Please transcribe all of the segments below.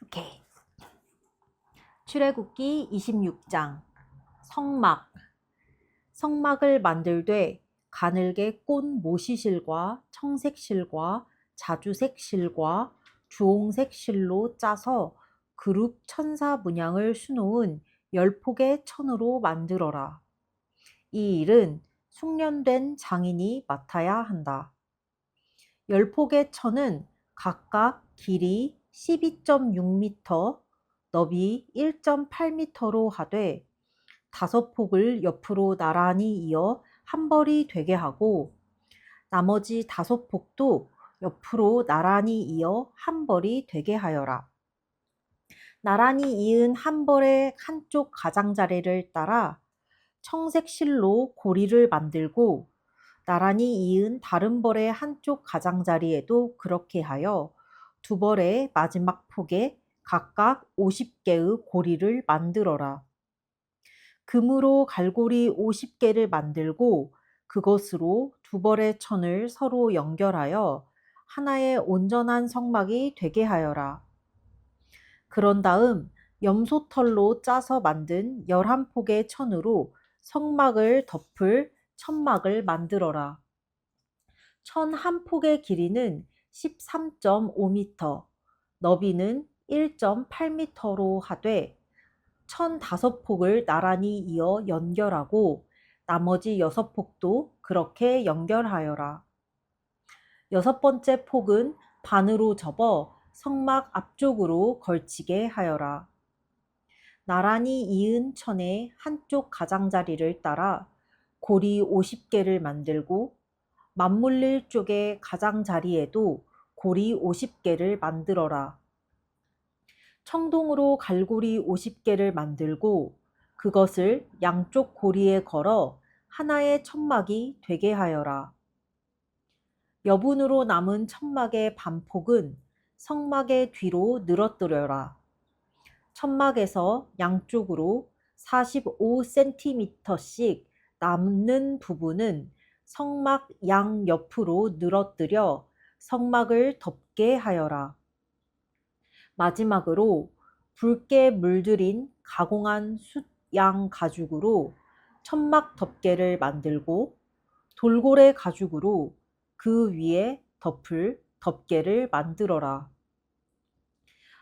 오케이. 출애굽기 26장 성막. 성막을 만들되 가늘게 꼰 모시실과 청색실과 자주색실과 주홍색실로 짜서 그룹 천사 문양을 수놓은 10폭의 천으로 만들어라. 이 일은 숙련된 장인이 맡아야 한다. 10폭의 천은 각각 길이 12.6m, 너비 1.8m로 하되 5폭을 옆으로 나란히 이어 한 벌이 되게 하고 나머지 5폭도 옆으로 나란히 이어 한 벌이 되게 하여라. 나란히 이은 한 벌의 한쪽 가장자리를 따라 청색 실로 고리를 만들고 나란히 이은 다른 벌의 한쪽 가장자리에도 그렇게 하여 두 벌의 마지막 폭에 각각 50개의 고리를 만들어라. 금으로 갈고리 50개를 만들고 그것으로 두 벌의 천을 서로 연결하여 하나의 온전한 성막이 되게 하여라. 그런 다음 염소털로 짜서 만든 11폭의 천으로 성막을 덮을 천막을 만들어라. 천 한 폭의 길이는 13.5m, 너비는 1.8m로 하되 천 5폭을 나란히 이어 연결하고 나머지 6폭도 그렇게 연결하여라. 6번째 폭은 반으로 접어 성막 앞쪽으로 걸치게 하여라. 나란히 이은 천의 한쪽 가장자리를 따라 고리 50개를 만들고 맞물릴 쪽의 가장자리에도 고리 50개를 만들어라. 청동으로 갈고리 50개를 만들고 그것을 양쪽 고리에 걸어 하나의 천막이 되게 하여라. 여분으로 남은 천막의 반폭은 성막의 뒤로 늘어뜨려라. 천막에서 양쪽으로 45cm씩 남는 부분은 성막 양옆으로 늘어뜨려 성막을 덮게 하여라. 마지막으로 붉게 물들인 가공한 숫양 가죽으로 천막 덮개를 만들고 돌고래 가죽으로 그 위에 덮을 덮개를 만들어라.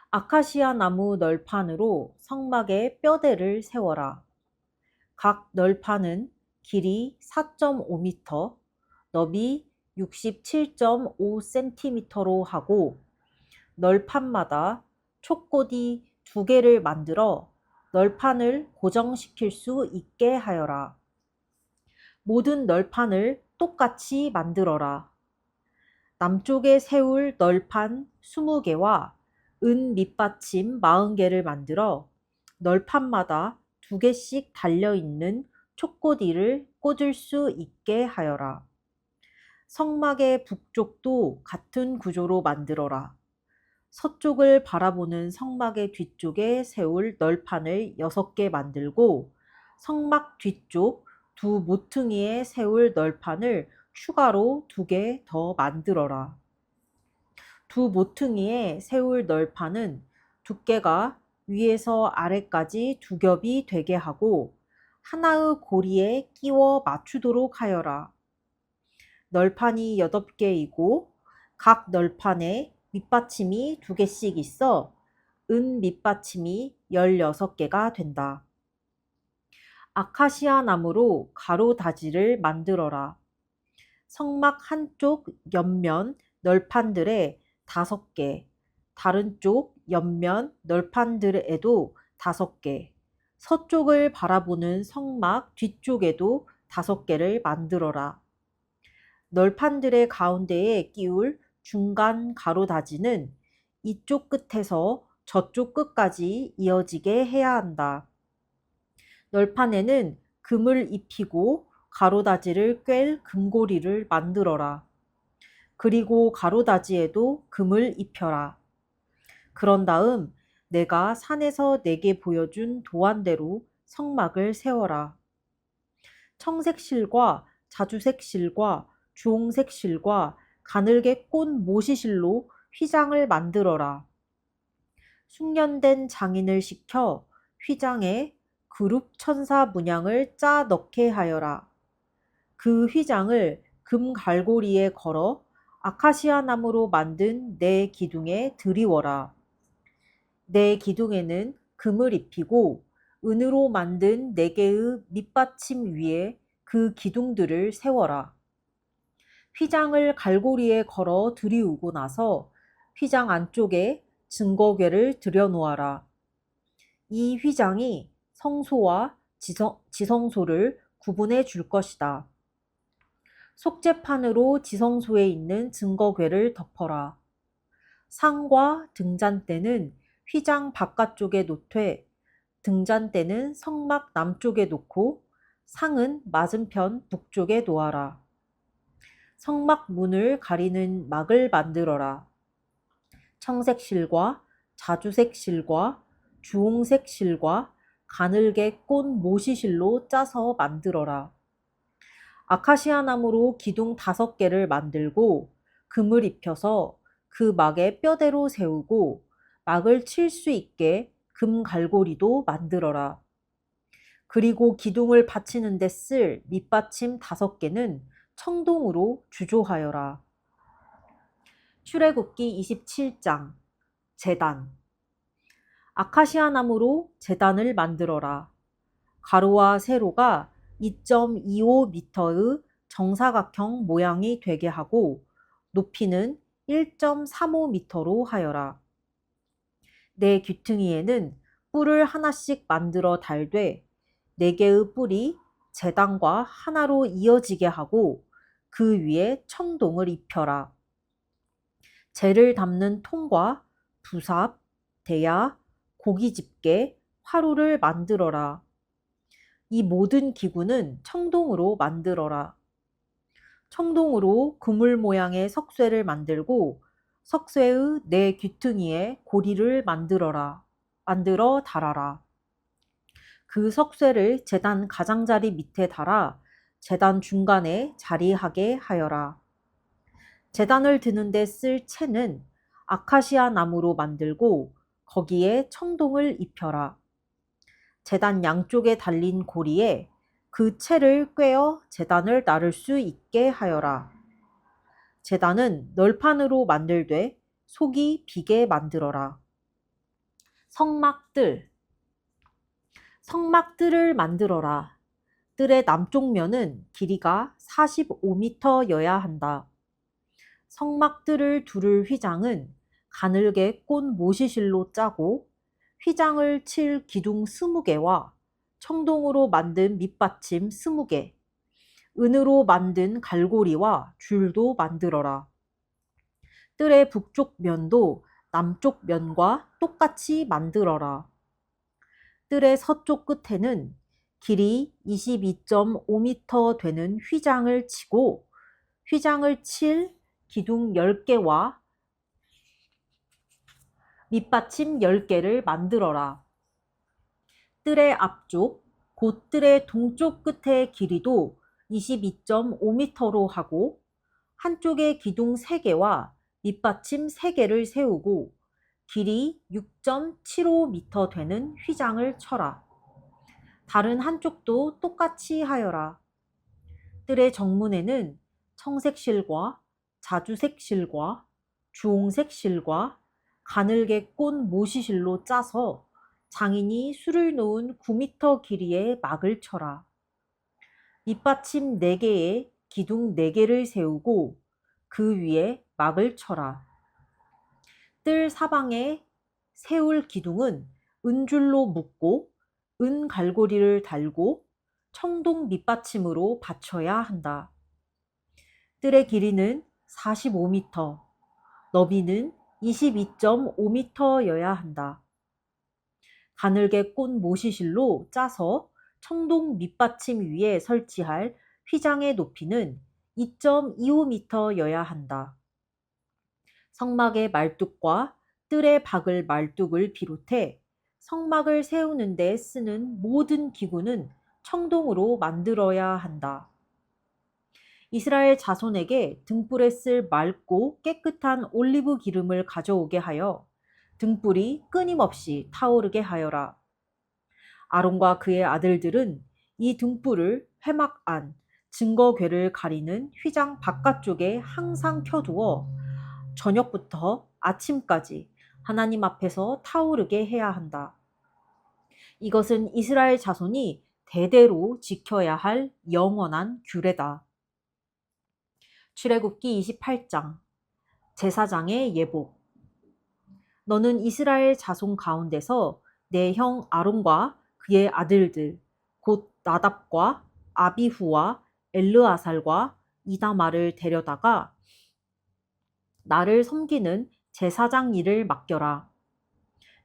아카시아 나무 널판으로 성막에 뼈대를 세워라. 각 널판은 길이 4.5m, 너비 67.5cm로 하고 널판마다 촉고디 2개를 만들어 널판을 고정시킬 수 있게 하여라. 모든 널판을 똑같이 만들어라. 남쪽에 세울 널판 20개와 은 밑받침 40개를 만들어 널판마다 2개씩 달려있는 촉고디를 꽂을 수 있게 하여라. 성막의 북쪽도 같은 구조로 만들어라. 서쪽을 바라보는 성막의 뒤쪽에 세울 널판을 6개 만들고 성막 뒤쪽 두 모퉁이에 세울 널판을 추가로 2개 더 만들어라. 두 모퉁이에 세울 널판은 두께가 위에서 아래까지 2겹이 되게 하고 하나의 고리에 끼워 맞추도록 하여라. 널판이 8개이고 각 널판에 밑받침이 2개씩 있어 은 밑받침이 16개가 된다. 아카시아 나무로 가로다지를 만들어라. 성막 한쪽 옆면 널판들에 5개, 다른 쪽 옆면 널판들에도 5개, 서쪽을 바라보는 성막 뒤쪽에도 5개를 만들어라. 널판들의 가운데에 끼울 중간 가로다지는 이쪽 끝에서 저쪽 끝까지 이어지게 해야 한다. 널판에는 금을 입히고 가로다지를 꿰 금고리를 만들어라. 그리고 가로다지에도 금을 입혀라. 그런 다음 내가 산에서 내게 보여준 도안대로 성막을 세워라. 청색실과 자주색실과 주홍색실과 가늘게 꼰 모시실로 휘장을 만들어라. 숙련된 장인을 시켜 휘장에 그룹 천사 문양을 짜 넣게 하여라. 그 휘장을 금 갈고리에 걸어 아카시아 나무로 만든 네 기둥에 들이워라. 네 기둥에는 금을 입히고 은으로 만든 네 개의 밑받침 위에 그 기둥들을 세워라. 휘장을 갈고리에 걸어 들이우고 나서 휘장 안쪽에 증거궤를 들여놓아라. 이 휘장이 성소와 지성소를 구분해 줄 것이다. 속죄판으로 지성소에 있는 증거궤를 덮어라. 상과 등잔대는 휘장 바깥쪽에 놓되 등잔대는 성막 남쪽에 놓고 상은 맞은편 북쪽에 놓아라. 성막 문을 가리는 막을 만들어라. 청색 실과 자주색 실과 주홍색 실과 가늘게 꼰 모시실로 짜서 만들어라. 아카시아 나무로 기둥 5개를 만들고 금을 입혀서 그 막에 뼈대로 세우고 막을 칠 수 있게 금 갈고리도 만들어라. 그리고 기둥을 받치는 데 쓸 밑받침 5개는 청동으로 주조하여라. 출애굽기 27장 제단. 아카시아 나무로 제단을 만들어라. 가로와 세로가 2.25m의 정사각형 모양이 되게 하고 높이는 1.35m로 하여라. 네 귀퉁이에는 뿔을 하나씩 만들어 달되 4개의 뿔이 제단과 하나로 이어지게 하고 그 위에 청동을 입혀라. 재를 담는 통과 부삽, 대야, 고기집게, 화루를 만들어라. 이 모든 기구는 청동으로 만들어라. 청동으로 그물 모양의 석쇠를 만들고 석쇠의 4 귀퉁이에 고리를 만들어 달아라. 그 석쇠를 제단 가장자리 밑에 달아 제단 중간에 자리하게 하여라. 제단을 드는 데 쓸 채는 아카시아 나무로 만들고 거기에 청동을 입혀라. 제단 양쪽에 달린 고리에 그 채를 꿰어 제단을 나를 수 있게 하여라. 제단은 널판으로 만들되 속이 비게 만들어라. 성막뜰. 성막뜰을 만들어라. 뜰의 남쪽 면은 길이가 45m여야 한다. 성막뜰을 두를 휘장은 가늘게 꼰 모시실로 짜고 휘장을 칠 기둥 20개와 청동으로 만든 밑받침 20개, 은으로 만든 갈고리와 줄도 만들어라. 뜰의 북쪽 면도 남쪽 면과 똑같이 만들어라. 뜰의 서쪽 끝에는 길이 22.5m 되는 휘장을 치고 휘장을 칠 기둥 10개와 밑받침 10개를 만들어라. 뜰의 앞쪽, 곧 뜰의 동쪽 끝의 길이도 22.5m로 하고 한쪽에 기둥 3개와 밑받침 3개를 세우고 길이 6.75m 되는 휘장을 쳐라. 다른 한쪽도 똑같이 하여라. 뜰의 정문에는 청색 실과 자주색 실과 주홍색 실과 가늘게 꼰 모시실로 짜서 장인이 술을 놓은 9m 길이의 막을 쳐라. 밑받침 4개에 기둥 4개를 세우고 그 위에 막을 쳐라. 뜰 사방에 세울 기둥은 은줄로 묶고 은 갈고리를 달고 청동 밑받침으로 받쳐야 한다. 뜰의 길이는 45m, 너비는 22.5m여야 한다. 가늘게 꼰 모시실로 짜서 청동 밑받침 위에 설치할 휘장의 높이는 2.25m여야 한다. 성막의 말뚝과 뜰에 박을 말뚝을 비롯해 성막을 세우는 데 쓰는 모든 기구는 청동으로 만들어야 한다. 이스라엘 자손에게 등불에 쓸 맑고 깨끗한 올리브 기름을 가져오게 하여 등불이 끊임없이 타오르게 하여라. 아론과 그의 아들들은 이 등불을 회막 안 증거궤를 가리는 휘장 바깥쪽에 항상 켜두어 저녁부터 아침까지 하나님 앞에서 타오르게 해야 한다. 이것은 이스라엘 자손이 대대로 지켜야 할 영원한 규례다. 출애굽기 28장 제사장의 예복. 너는 이스라엘 자손 가운데서 내 형 아론과 그의 아들들 곧 나답과 아비후와 엘르아살과 이다말을 데려다가 나를 섬기는 제사장 일을 맡겨라.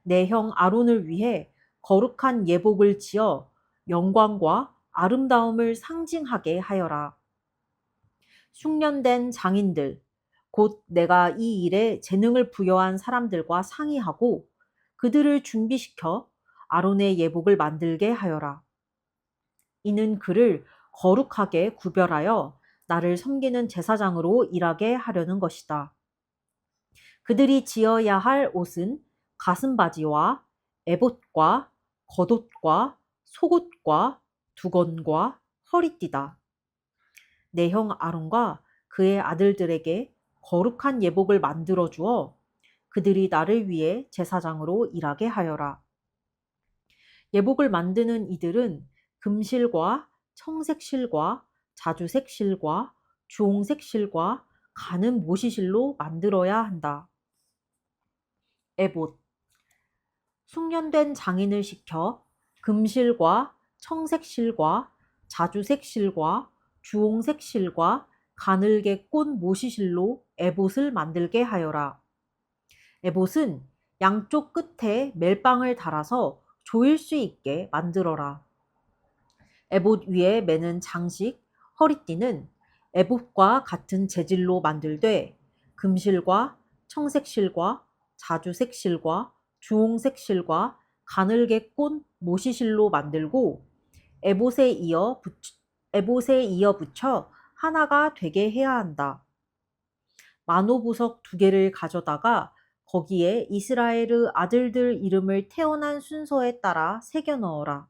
내 형 아론을 위해 거룩한 예복을 지어 영광과 아름다움을 상징하게 하여라. 흉년된 장인들 곧 내가 이 일에 재능을 부여한 사람들과 상의하고 그들을 준비시켜 아론의 예복을 만들게 하여라. 이는 그를 거룩하게 구별하여 나를 섬기는 제사장으로 일하게 하려는 것이다. 그들이 지어야 할 옷은 가슴바지와 에봇과 겉옷과 속옷과 두건과 허리띠다. 내 형 아론과 그의 아들들에게 거룩한 예복을 만들어 주어 그들이 나를 위해 제사장으로 일하게 하여라. 예복을 만드는 이들은 금실과 청색실과 자주색 실과 주홍색 실과 가는 모시실로 만들어야 한다. 에봇. 숙련된 장인을 시켜 금실과 청색 실과 자주색 실과 주홍색 실과 가늘게 꼰 모시실로 에봇을 만들게 하여라. 에봇은 양쪽 끝에 멜빵을 달아서 조일 수 있게 만들어라. 에봇 위에 매는 장식, 허리띠는 에봇과 같은 재질로 만들되 금실과 청색실과 자주색실과 주홍색실과 가늘게 꼰 모시실로 만들고 에봇에 이어 붙여 하나가 되게 해야 한다. 만호보석 2개를 가져다가 거기에 이스라엘 아들들 이름을 태어난 순서에 따라 새겨 넣어라.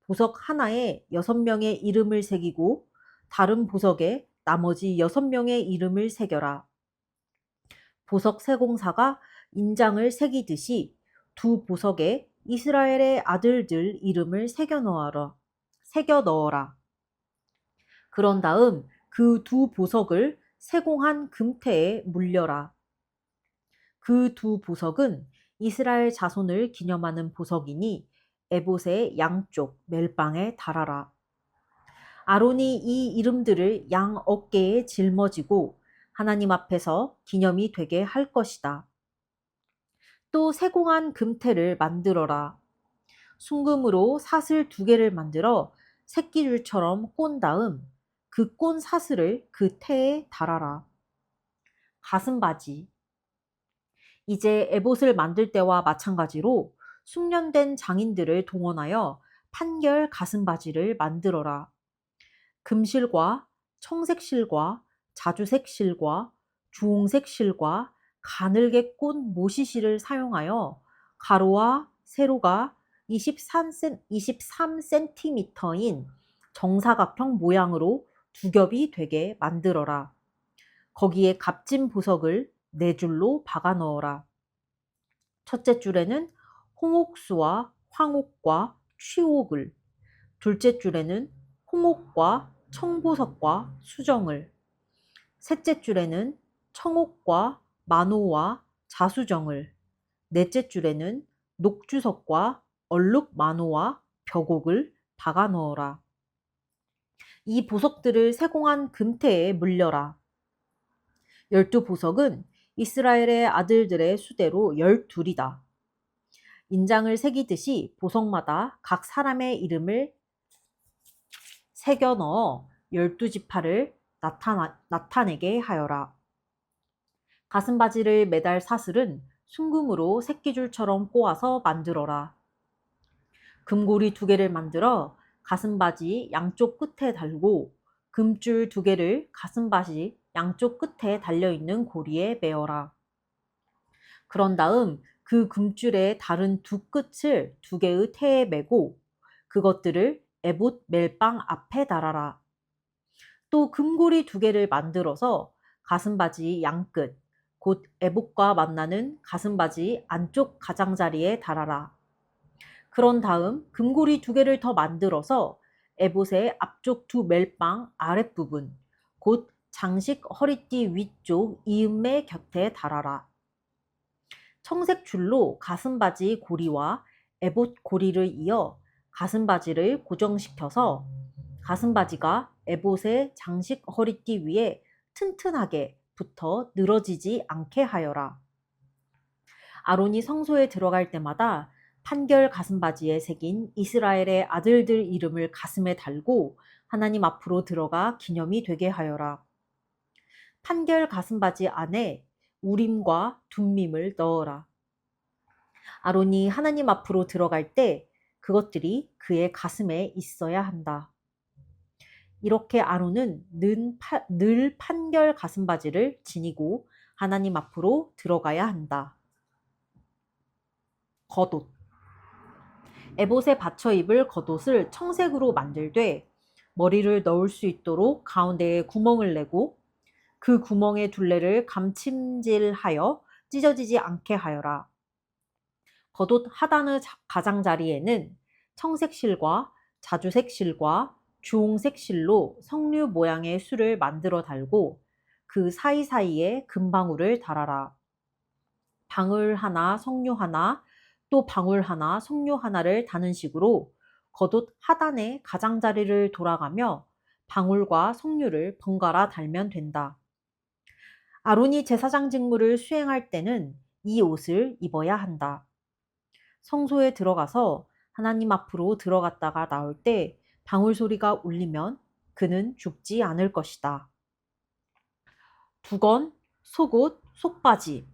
보석 하나에 6명의 이름을 새기고 다른 보석에 나머지 6명의 이름을 새겨라. 보석 세공사가 인장을 새기듯이 2 보석에 이스라엘의 아들들 이름을 새겨 넣어라. 그런 다음 그 2 보석을 세공한 금태에 물려라. 그 2 보석은 이스라엘 자손을 기념하는 보석이니 에봇의 양쪽 멜빵에 달아라. 아론이 이 이름들을 양 어깨에 짊어지고 하나님 앞에서 기념이 되게 할 것이다. 또 세공한 금태를 만들어라. 순금으로 사슬 2개를 만들어 새끼줄처럼 꼰 다음 그 꼰 사슬을 그 태에 달아라. 가슴바지. 이제 에봇을 만들 때와 마찬가지로 숙련된 장인들을 동원하여 판결 가슴바지를 만들어라. 금실과 청색실과 자주색실과 주홍색실과 가늘게 꼰 모시실을 사용하여 가로와 세로가 23cm인 정사각형 모양으로 2겹이 되게 만들어라. 거기에 값진 보석을 4줄로 박아 넣어라. 첫째 줄에는 홍옥수와 황옥과 취옥을, 둘째 줄에는 홍옥과 청보석과 수정을, 셋째 줄에는 청옥과 만호와 자수정을, 넷째 줄에는 녹주석과 얼룩만호와 벽옥을 박아 넣어라. 이 보석들을 세공한 금태에 물려라. 12보석은 이스라엘의 아들들의 수대로 12이다. 인장을 새기듯이 보석마다 각 사람의 이름을 새겨 넣어 12지파를 나타내게 하여라. 가슴바지를 매달 사슬은 순금으로 새끼줄처럼 꼬아서 만들어라. 금고리 2개를 만들어 가슴바지 양쪽 끝에 달고 금줄 2개를 가슴바지 양쪽 끝에 달려있는 고리에 매어라. 그런 다음 그 금줄의 다른 두 끝을 두 개의 태에 메고 그것들을 에봇 멜빵 앞에 달아라. 또 금고리 두 개를 만들어서 가슴바지 양끝, 곧 에봇과 만나는 가슴바지 안쪽 가장자리에 달아라. 그런 다음 금고리 두 개를 더 만들어서 에봇의 앞쪽 두 멜빵 아랫부분, 곧 장식 허리띠 위쪽 이음매 곁에 달아라. 청색 줄로 가슴바지 고리와 에봇 고리를 이어 가슴바지를 고정시켜서 가슴바지가 에봇의 장식 허리띠 위에 튼튼하게 붙어 늘어지지 않게 하여라. 아론이 성소에 들어갈 때마다 판결 가슴바지에 새긴 이스라엘의 아들들 이름을 가슴에 달고 하나님 앞으로 들어가 기념이 되게 하여라. 판결 가슴바지 안에 우림과 둠밈을 넣어라. 아론이 하나님 앞으로 들어갈 때 그것들이 그의 가슴에 있어야 한다. 이렇게 아론은 늘 판결 가슴바지를 지니고 하나님 앞으로 들어가야 한다. 겉옷. 에봇에 받쳐 입을 겉옷을 청색으로 만들되 머리를 넣을 수 있도록 가운데에 구멍을 내고 그 구멍의 둘레를 감침질하여 찢어지지 않게 하여라. 겉옷 하단의 가장자리에는 청색 실과 자주색 실과 주홍색 실로 석류 모양의 술을 만들어 달고 그 사이사이에 금방울을 달아라. 방울 하나, 석류 하나, 또 방울 하나, 석류 하나를 다는 식으로 겉옷 하단의 가장자리를 돌아가며 방울과 석류를 번갈아 달면 된다. 아론이 제사장 직무를 수행할 때는 이 옷을 입어야 한다. 성소에 들어가서 하나님 앞으로 들어갔다가 나올 때 방울 소리가 울리면 그는 죽지 않을 것이다. 두건, 속옷, 속바지.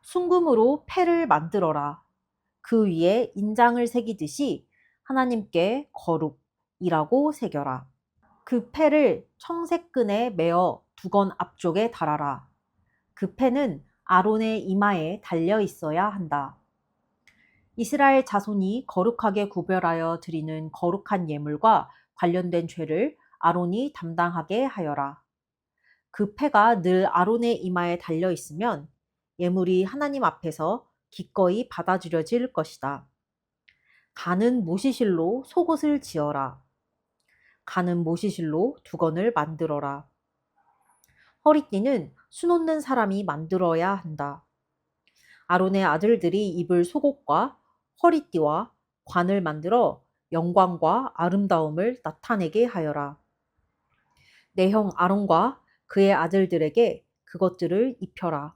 순금으로 패를 만들어라. 그 위에 인장을 새기듯이 하나님께 거룩이라고 새겨라. 그 패를 청색 끈에 매어 두건 앞쪽에 달아라. 그 패는 아론의 이마에 달려 있어야 한다. 이스라엘 자손이 거룩하게 구별하여 드리는 거룩한 예물과 관련된 죄를 아론이 담당하게 하여라. 그 패가 늘 아론의 이마에 달려 있으면 예물이 하나님 앞에서 기꺼이 받아들여질 것이다. 가는 모시실로 속옷을 지어라. 가는 모시실로 두건을 만들어라. 허리띠는 수놓는 사람이 만들어야 한다. 아론의 아들들이 입을 속옷과 허리띠와 관을 만들어 영광과 아름다움을 나타내게 하여라. 내 형 아론과 그의 아들들에게 그것들을 입혀라.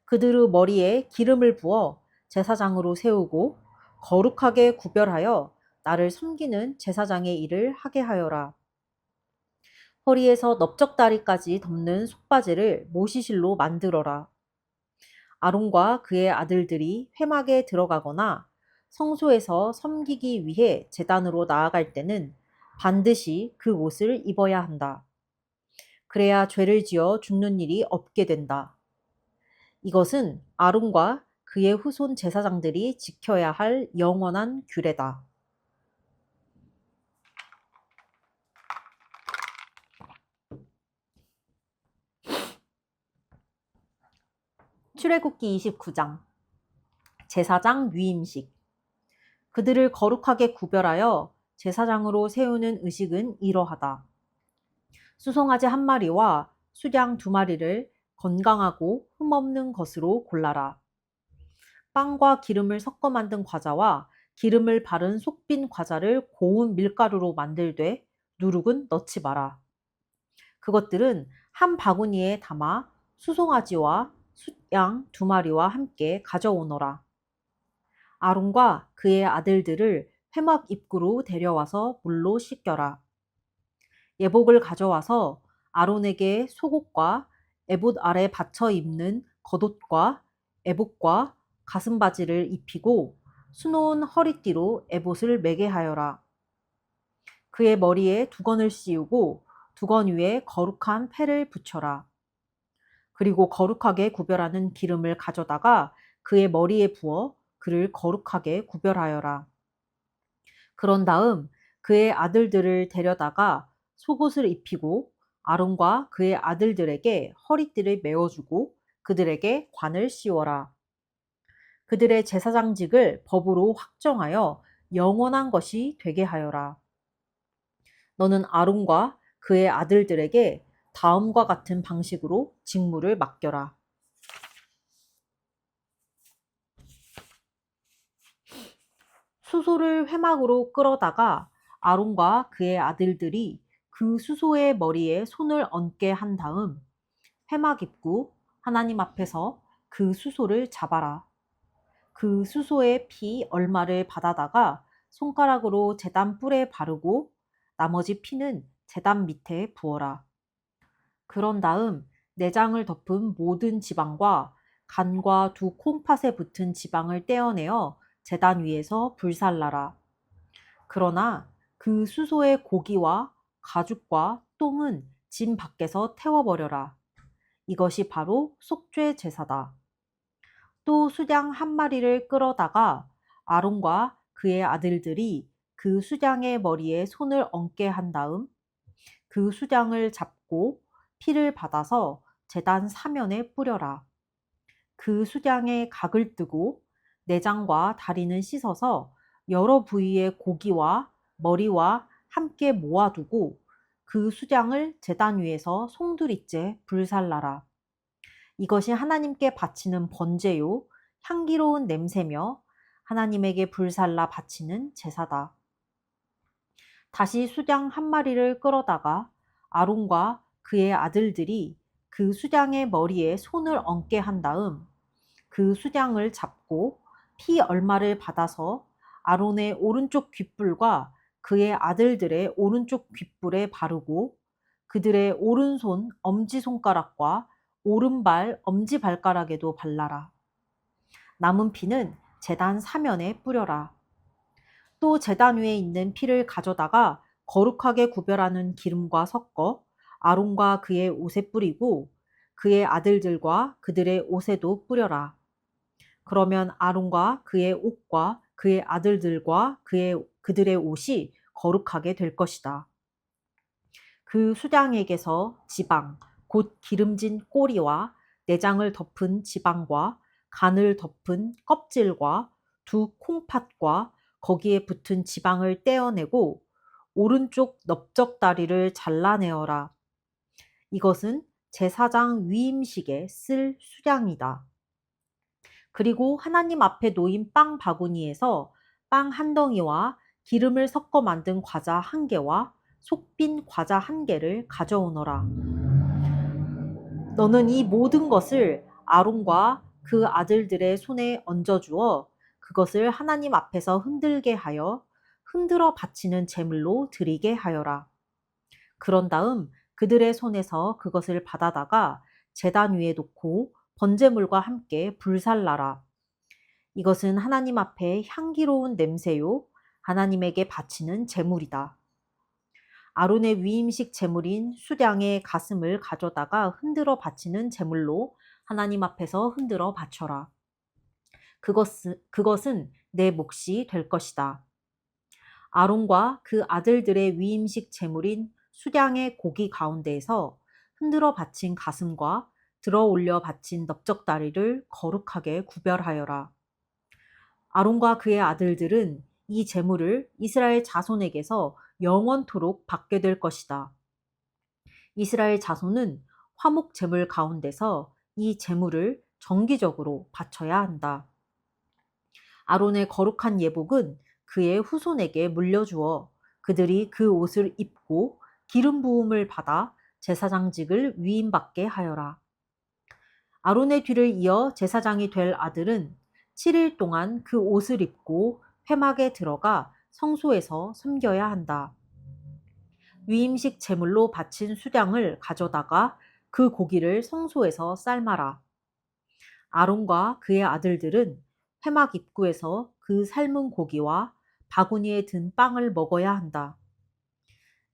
그들의 머리에 기름을 부어 제사장으로 세우고 거룩하게 구별하여 나를 섬기는 제사장의 일을 하게 하여라. 허리에서 넓적다리까지 덮는 속바지를 모시실로 만들어라. 아론과 그의 아들들이 회막에 들어가거나 성소에서 섬기기 위해 제단으로 나아갈 때는 반드시 그 옷을 입어야 한다. 그래야 죄를 지어 죽는 일이 없게 된다. 이것은 아론과 그의 후손 제사장들이 지켜야 할 영원한 규례다. 출애굽기 29장 제사장 위임식. 그들을 거룩하게 구별하여 제사장으로 세우는 의식은 이러하다. 수송아지 한 마리와 수양 두 마리를 건강하고 흠없는 것으로 골라라. 빵과 기름을 섞어 만든 과자와 기름을 바른 속빈 과자를 고운 밀가루로 만들되 누룩은 넣지 마라. 그것들은 한 바구니에 담아 수송아지와 숫양 두 마리와 함께 가져오너라. 아론과 그의 아들들을 회막 입구로 데려와서 물로 씻겨라. 예복을 가져와서 아론에게 속옷과 에봇 아래 받쳐 입는 겉옷과 에봇과 가슴바지를 입히고 수놓은 허리띠로 에봇을 매게 하여라. 그의 머리에 두건을 씌우고 두건 위에 거룩한 패를 붙여라. 그리고 거룩하게 구별하는 기름을 가져다가 그의 머리에 부어 그를 거룩하게 구별하여라. 그런 다음 그의 아들들을 데려다가 속옷을 입히고 아론과 그의 아들들에게 허리띠를 메어주고 그들에게 관을 씌워라. 그들의 제사장직을 법으로 확정하여 영원한 것이 되게 하여라. 너는 아론과 그의 아들들에게 다음과 같은 방식으로 직무를 맡겨라. 수소를 회막으로 끌어다가 아론과 그의 아들들이 그 수소의 머리에 손을 얹게 한 다음 회막 입구 하나님 앞에서 그 수소를 잡아라. 그 수소의 피 얼마를 받아다가 손가락으로 제단 뿔에 바르고 나머지 피는 제단 밑에 부어라. 그런 다음 내장을 덮은 모든 지방과 간과 두 콩팥에 붙은 지방을 떼어내어 제단 위에서 불살라라. 그러나 그 수소의 고기와 가죽과 똥은 진 밖에서 태워버려라. 이것이 바로 속죄 제사다. 또 수장 한 마리를 끌어다가 아론과 그의 아들들이 그 수장의 머리에 손을 얹게 한 다음 그 수장을 잡고 피를 받아서 제단 사면에 뿌려라. 그 수장에 각을 뜨고 내장과 다리는 씻어서 여러 부위의 고기와 머리와 함께 모아두고 그 수장을 제단 위에서 송두리째 불살라라. 이것이 하나님께 바치는 번제요 향기로운 냄새며 하나님에게 불살라 바치는 제사다. 다시 수장 한 마리를 끌어다가 아론과 그의 아들들이 그 수장의 머리에 손을 얹게 한 다음 그 수장을 잡고 피 얼마를 받아서 아론의 오른쪽 귓불과 그의 아들들의 오른쪽 귓불에 바르고 그들의 오른손 엄지손가락과 오른발 엄지발가락에도 발라라. 남은 피는 제단 사면에 뿌려라. 또 제단 위에 있는 피를 가져다가 거룩하게 구별하는 기름과 섞어 아론과 그의 옷에 뿌리고 그의 아들들과 그들의 옷에도 뿌려라. 그러면 아론과 그의 옷과 그의 아들들과 그들의 옷이 거룩하게 될 것이다. 그 수장에게서 지방, 곧 기름진 꼬리와 내장을 덮은 지방과 간을 덮은 껍질과 두 콩팥과 거기에 붙은 지방을 떼어내고 오른쪽 넓적다리를 잘라내어라. 이것은 제사장 위임식에 쓸 수장이다. 그리고 하나님 앞에 놓인 빵 바구니에서 빵 한 덩이와 기름을 섞어 만든 과자 한 개와 속빈 과자 한 개를 가져오너라. 너는 이 모든 것을 아론과 그 아들들의 손에 얹어주어 그것을 하나님 앞에서 흔들게 하여 흔들어 바치는 제물로 드리게 하여라. 그런 다음 그들의 손에서 그것을 받아다가 제단 위에 놓고 번제물과 함께 불살라라. 이것은 하나님 앞에 향기로운 냄새요 하나님에게 바치는 제물이다. 아론의 위임식 제물인 수량의 가슴을 가져다가 흔들어 바치는 제물로 하나님 앞에서 흔들어 바쳐라. 그것은 내 몫이 될 것이다. 아론과 그 아들들의 위임식 제물인 수량의 고기 가운데에서 흔들어 바친 가슴과 들어 올려 바친 넓적다리를 거룩하게 구별하여라. 아론과 그의 아들들은 이 제물을 이스라엘 자손에게서 영원토록 받게 될 것이다. 이스라엘 자손은 화목 제물 가운데서 이 제물을 정기적으로 바쳐야 한다. 아론의 거룩한 예복은 그의 후손에게 물려주어 그들이 그 옷을 입고 기름 부음을 받아 제사장직을 위임받게 하여라. 아론의 뒤를 이어 제사장이 될 아들은 7일 동안 그 옷을 입고 회막에 들어가 성소에서 섬겨야 한다. 위임식 제물로 바친 수량을 가져다가 그 고기를 성소에서 삶아라. 아론과 그의 아들들은 회막 입구에서 그 삶은 고기와 바구니에 든 빵을 먹어야 한다.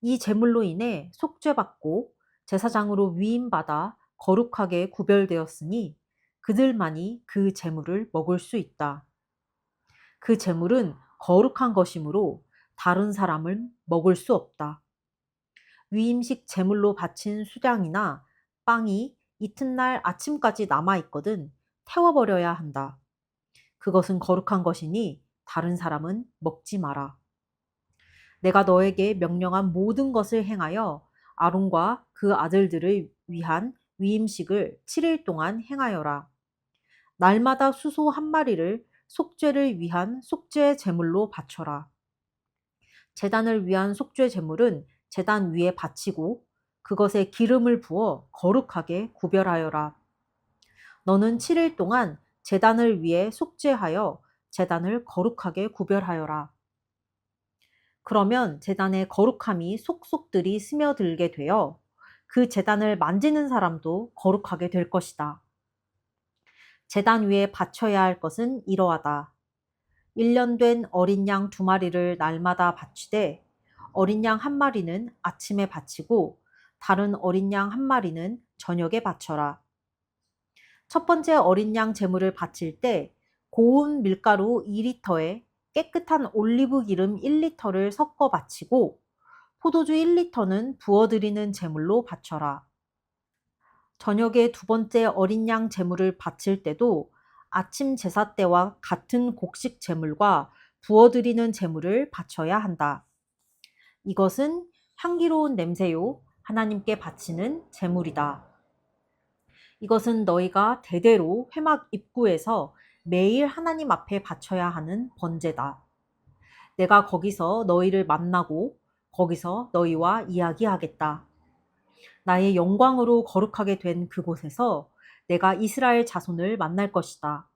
이 제물로 인해 속죄받고 제사장으로 위임받아 거룩하게 구별되었으니 그들만이 그 제물을 먹을 수 있다. 그 제물은 거룩한 것이므로 다른 사람은 먹을 수 없다. 위임식 제물로 바친 수량이나 빵이 이튿날 아침까지 남아있거든 태워버려야 한다. 그것은 거룩한 것이니 다른 사람은 먹지 마라. 내가 너에게 명령한 모든 것을 행하여 아론과 그 아들들을 위한 위임식을 7일 동안 행하여라. 날마다 수소 한 마리를 속죄를 위한 속죄 제물로 바쳐라. 제단을 위한 속죄 제물은 제단 위에 바치고 그것에 기름을 부어 거룩하게 구별하여라. 너는 7일 동안 제단을 위해 속죄하여 제단을 거룩하게 구별하여라. 그러면 제단의 거룩함이 속속들이 스며들게 되어 그 제단을 만지는 사람도 거룩하게 될 것이다. 제단 위에 바쳐야 할 것은 이러하다. 1년 된 어린 양 2마리를 날마다 바치되 어린 양 1마리는 아침에 바치고 다른 어린 양 1마리는 저녁에 바쳐라. 첫 번째 어린 양 제물을 바칠 때 고운 밀가루 2리터에 깨끗한 올리브 기름 1리터를 섞어 바치고 포도주 1리터는 부어드리는 제물로 바쳐라. 저녁에 두 번째 어린 양 제물을 바칠 때도 아침 제사 때와 같은 곡식 제물과 부어드리는 제물을 바쳐야 한다. 이것은 향기로운 냄새요 하나님께 바치는 제물이다. 이것은 너희가 대대로 회막 입구에서 매일 하나님 앞에 바쳐야 하는 번제다. 내가 거기서 너희를 만나고 거기서 너희와 이야기하겠다. 나의 영광으로 거룩하게 된 그곳에서 내가 이스라엘 자손을 만날 것이다.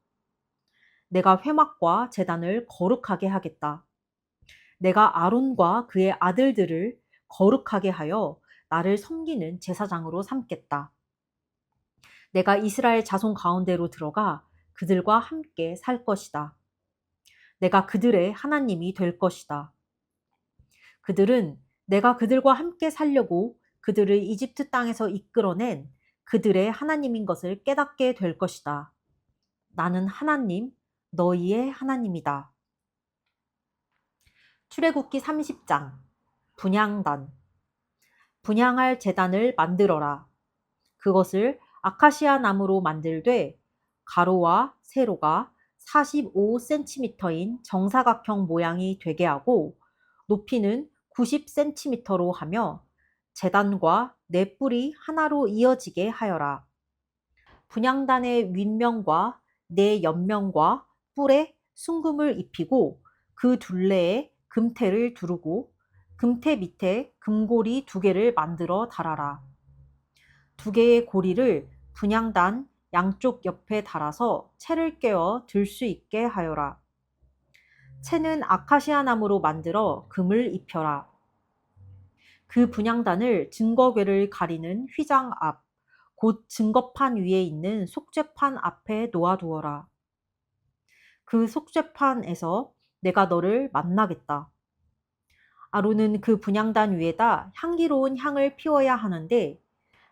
내가 회막과 제단을 거룩하게 하겠다. 내가 아론과 그의 아들들을 거룩하게 하여 나를 섬기는 제사장으로 삼겠다. 내가 이스라엘 자손 가운데로 들어가 그들과 함께 살 것이다. 내가 그들의 하나님이 될 것이다. 그들은 내가 그들과 함께 살려고 그들을 이집트 땅에서 이끌어낸 그들의 하나님인 것을 깨닫게 될 것이다. 나는 하나님, 너희의 하나님이다. 출애굽기 30장 분향단. 분향할 제단을 만들어라. 그것을 아카시아 나무로 만들되 가로와 세로가 45cm인 정사각형 모양이 되게 하고 높이는 90cm로 하며 제단과 네 뿔이 하나로 이어지게 하여라. 분향단의 윗면과 네 옆면과 뿔에 순금을 입히고 그 둘레에 금태를 두르고 금태 밑에 금고리 2개를 만들어 달아라. 2개의 고리를 분향단 양쪽 옆에 달아서 채를 꿰어 들 수 있게 하여라. 채는 아카시아 나무로 만들어 금을 입혀라. 그 분향단을 증거궤를 가리는 휘장 앞, 곧 증거판 위에 있는 속죄판 앞에 놓아두어라. 그 속죄판에서 내가 너를 만나겠다. 아론은 그 분향단 위에다 향기로운 향을 피워야 하는데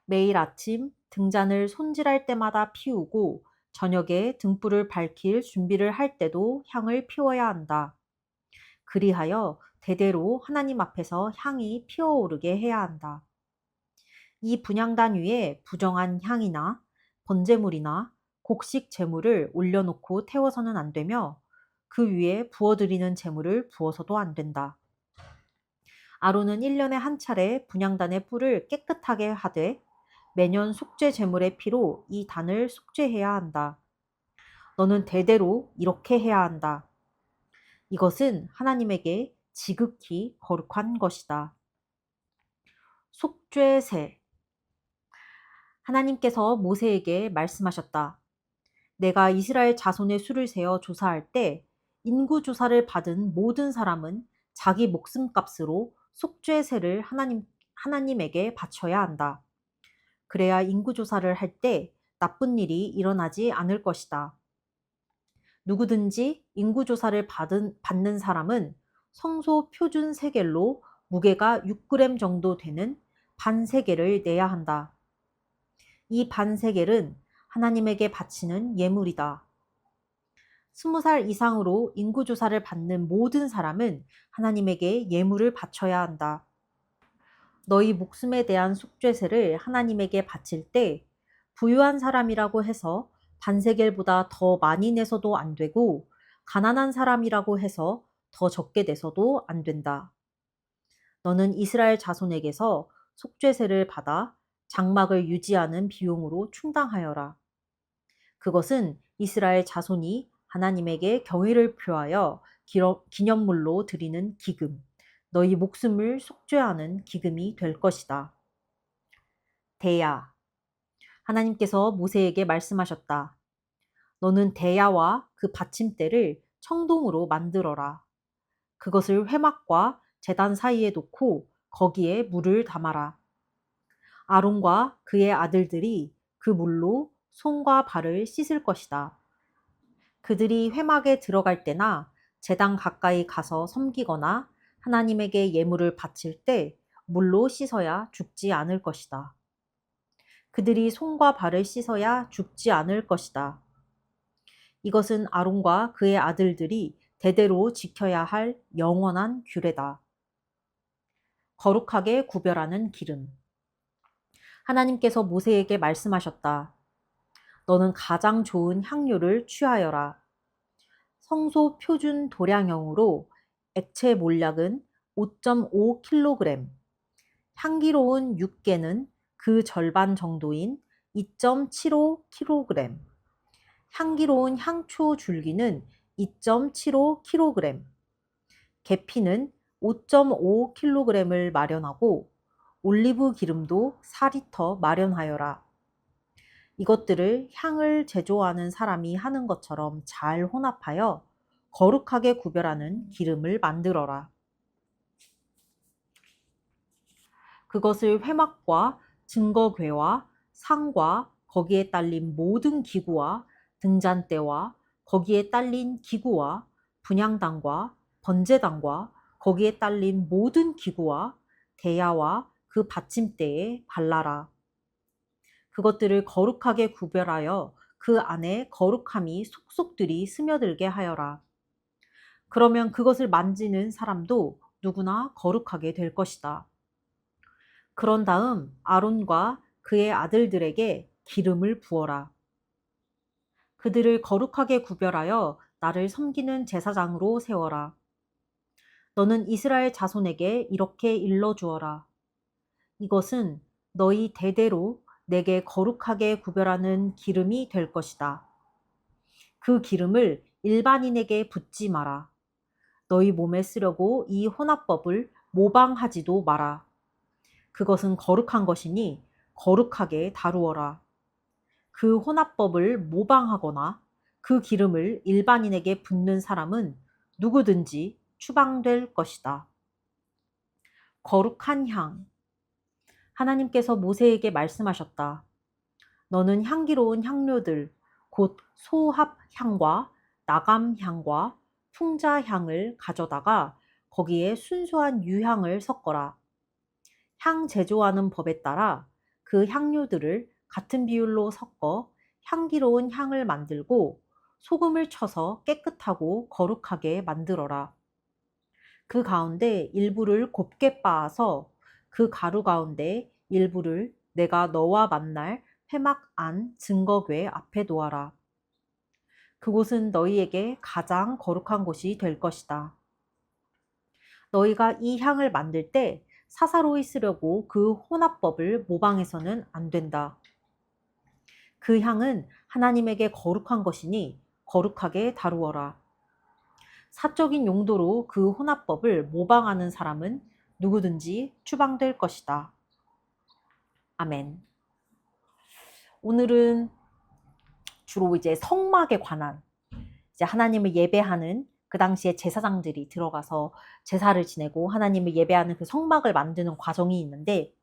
매일 아침 등잔을 손질할 때마다 피우고 저녁에 등불을 밝힐 준비를 할 때도 향을 피워야 한다. 그리하여 대대로 하나님 앞에서 향이 피어오르게 해야 한다. 이 분향단 위에 부정한 향이나 번제물이나 곡식 제물을 올려놓고 태워서는 안 되며 그 위에 부어드리는 제물을 부어서도 안 된다. 아론은 1년에 한 차례 분향단의 뿔을 깨끗하게 하되 매년 속죄 제물의 피로 이 단을 속죄해야 한다. 너는 대대로 이렇게 해야 한다. 이것은 하나님에게 지극히 거룩한 것이다. 속죄세. 하나님께서 모세에게 말씀하셨다. 내가 이스라엘 자손의 수를 세어 조사할 때 인구 조사를 받은 모든 사람은 자기 목숨값으로 속죄세를 하나님에게 바쳐야 한다. 그래야 인구 조사를 할 때 나쁜 일이 일어나지 않을 것이다. 누구든지 인구 조사를 받는 사람은 성소 표준 세겔로 무게가 6g 정도 되는 반세겔을 내야 한다. 이 반세겔은 하나님에게 바치는 예물이다. 20살 이상으로 인구조사를 받는 모든 사람은 하나님에게 예물을 바쳐야 한다. 너희 목숨에 대한 속죄세를 하나님에게 바칠 때 부유한 사람이라고 해서 반세겔보다 더 많이 내서도 안 되고 가난한 사람이라고 해서 더 적게 내서도 안 된다. 너는 이스라엘 자손에게서 속죄세를 받아 장막을 유지하는 비용으로 충당하여라. 그것은 이스라엘 자손이 하나님에게 경의를 표하여 기념물로 드리는 기금, 너희 목숨을 속죄하는 기금이 될 것이다. 대야. 하나님께서 모세에게 말씀하셨다. 너는 대야와 그 받침대를 청동으로 만들어라. 그것을 회막과 제단 사이에 놓고 거기에 물을 담아라. 아론과 그의 아들들이 그 물로 손과 발을 씻을 것이다. 그들이 회막에 들어갈 때나 제단 가까이 가서 섬기거나 하나님에게 예물을 바칠 때 물로 씻어야 죽지 않을 것이다. 그들이 손과 발을 씻어야 죽지 않을 것이다. 이것은 아론과 그의 아들들이 대대로 지켜야 할 영원한 규례다. 거룩하게 구별하는 기름. 하나님께서 모세에게 말씀하셨다. 너는 가장 좋은 향료를 취하여라. 성소 표준 도량형으로 액체 몰약은 5.5kg, 향기로운 육개는 그 절반 정도인 2.75kg, 향기로운 향초 줄기는 2.75kg, 계피는 5.5kg을 마련하고 올리브 기름도 4리터 마련하여라. 이것들을 향을 제조하는 사람이 하는 것처럼 잘 혼합하여 거룩하게 구별하는 기름을 만들어라. 그것을 회막과 증거궤와 상과 거기에 딸린 모든 기구와 등잔대와 거기에 딸린 기구와 분향단과 번제단과 거기에 딸린 모든 기구와 대야와 그 받침대에 발라라. 그것들을 거룩하게 구별하여 그 안에 거룩함이 속속들이 스며들게 하여라. 그러면 그것을 만지는 사람도 누구나 거룩하게 될 것이다. 그런 다음 아론과 그의 아들들에게 기름을 부어라. 그들을 거룩하게 구별하여 나를 섬기는 제사장으로 세워라. 너는 이스라엘 자손에게 이렇게 일러주어라. 이것은 너희 대대로 내게 거룩하게 구별하는 기름이 될 것이다. 그 기름을 일반인에게 붓지 마라. 너희 몸에 쓰려고 이 혼합법을 모방하지도 마라. 그것은 거룩한 것이니 거룩하게 다루어라. 그 혼합법을 모방하거나 그 기름을 일반인에게 붓는 사람은 누구든지 추방될 것이다. 거룩한 향. 하나님께서 모세에게 말씀하셨다. 너는 향기로운 향료들, 곧 소합향과 나감향과 풍자향을 가져다가 거기에 순수한 유향을 섞어라. 향 제조하는 법에 따라 그 향료들을 같은 비율로 섞어 향기로운 향을 만들고 소금을 쳐서 깨끗하고 거룩하게 만들어라. 그 가운데 일부를 곱게 빻아서 그 가루 가운데 일부를 내가 너와 만날 회막 안 증거궤 앞에 놓아라. 그곳은 너희에게 가장 거룩한 곳이 될 것이다. 너희가 이 향을 만들 때 사사로이 쓰려고 그 혼합법을 모방해서는 안 된다. 그 향은 하나님에게 거룩한 것이니 거룩하게 다루어라. 사적인 용도로 그 혼합법을 모방하는 사람은 누구든지 추방될 것이다. 아멘. 오늘은 주로 이제 성막에 관한 이제 하나님을 예배하는 그 당시에 제사장들이 들어가서 제사를 지내고 하나님을 예배하는 그 성막을 만드는 과정이 있는데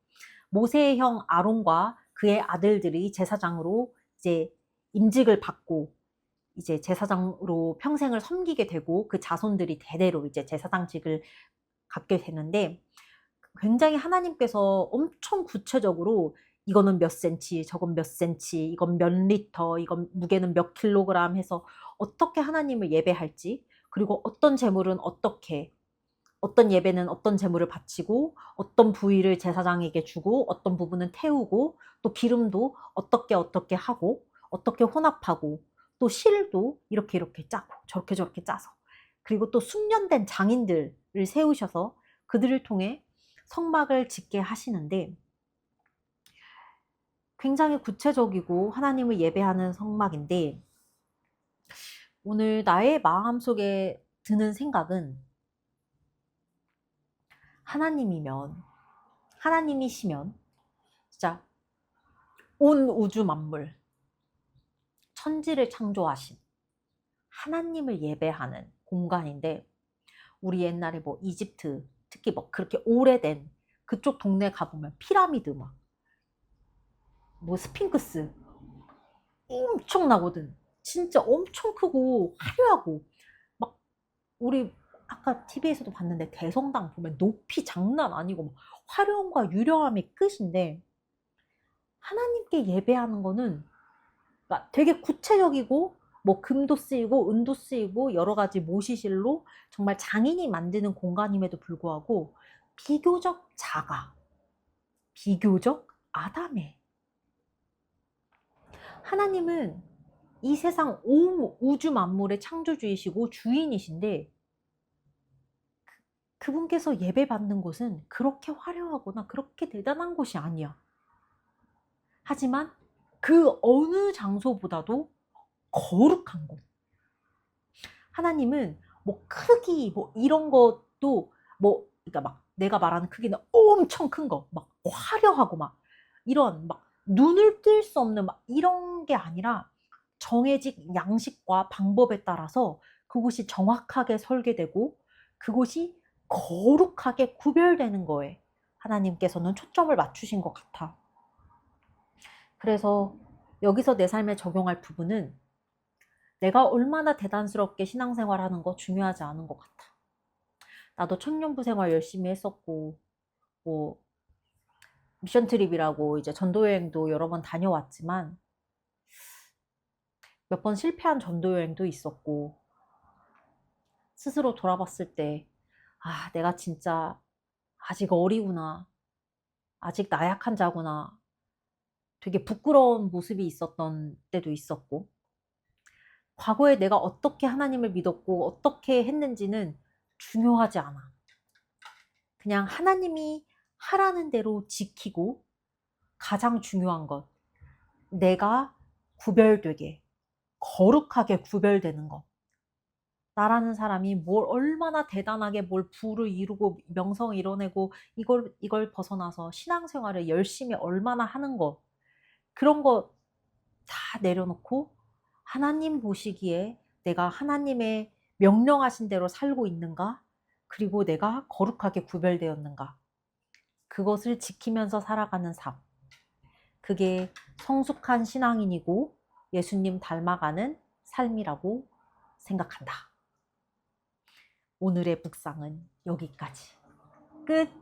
모세의 형 아론과 그의 아들들이 제사장으로 이제 임직을 받고 이제 제사장으로 평생을 섬기게 되고 그 자손들이 대대로 이제 제사장직을 갖게 되는데 굉장히 하나님께서 엄청 구체적으로 이거는 몇 센치, 저건 몇 센치, 이건 몇 리터, 이건 무게는 몇 킬로그램 해서 어떻게 하나님을 예배할지, 그리고 어떤 제물은 어떻게, 어떤 예배는 어떤 제물을 바치고, 어떤 부위를 제사장에게 주고, 어떤 부분은 태우고, 또 기름도 어떻게 하고, 어떻게 혼합하고, 또 실도 이렇게 짜고, 저렇게 짜서, 그리고 또 숙련된 장인들을 세우셔서 그들을 통해 성막을 짓게 하시는데, 굉장히 구체적이고 하나님을 예배하는 성막인데, 오늘 나의 마음속에 드는 생각은, 하나님이면, 하나님이시면 진짜 온 우주 만물, 천지를 창조하신 하나님을 예배하는 공간인데, 우리 옛날에 뭐 이집트, 특히 뭐 그렇게 오래된 그쪽 동네 가보면 피라미드 막, 뭐 스핑크스 엄청나거든. 진짜 엄청 크고 화려하고, 막 우리 아까 TV에서도 봤는데 대성당 보면 높이 장난 아니고 막 화려함과 유려함이 끝인데, 하나님께 예배하는 거는 그러니까 되게 구체적이고, 뭐 금도 쓰이고 은도 쓰이고 여러 가지 모시실로 정말 장인이 만드는 공간임에도 불구하고 비교적 작아. 비교적 아담해. 하나님은 이 세상 온 우주 만물의 창조주이시고 주인이신데, 그분께서 예배받는 곳은 그렇게 화려하거나 그렇게 대단한 곳이 아니야. 하지만 그 어느 장소보다도 거룩한 곳. 하나님은 뭐 크기 뭐 이런 것도 뭐, 그러니까 막 내가 말하는 크기는 엄청 큰 거, 막 화려하고 막 이런 막 눈을 뜰 수 없는 막 이런 게 아니라, 정해진 양식과 방법에 따라서 그곳이 정확하게 설계되고 그곳이 거룩하게 구별되는 거에 하나님께서는 초점을 맞추신 것 같아. 그래서 여기서 내 삶에 적용할 부분은, 내가 얼마나 대단스럽게 신앙생활하는 거 중요하지 않은 것 같아. 나도 청년부 생활 열심히 했었고, 뭐 미션 트립이라고 이제 전도여행도 여러 번 다녀왔지만, 몇 번 실패한 전도여행도 있었고, 스스로 돌아봤을 때, 아, 내가 진짜 아직 어리구나, 아직 나약한 자구나, 되게 부끄러운 모습이 있었던 때도 있었고, 과거에 내가 어떻게 하나님을 믿었고 어떻게 했는지는 중요하지 않아. 그냥 하나님이 하라는 대로 지키고, 가장 중요한 것, 내가 구별되게, 거룩하게 구별되는 것. 나라는 사람이 뭘 얼마나 대단하게 뭘 부를 이루고 명성을 이뤄내고 이걸 벗어나서 신앙생활을 열심히 얼마나 하는 것, 그런 거 다 내려놓고 하나님 보시기에 내가 하나님의 명령하신 대로 살고 있는가, 그리고 내가 거룩하게 구별되었는가, 그것을 지키면서 살아가는 삶, 그게 성숙한 신앙인이고 예수님 닮아가는 삶이라고 생각한다. 오늘의 묵상은 여기까지. 끝.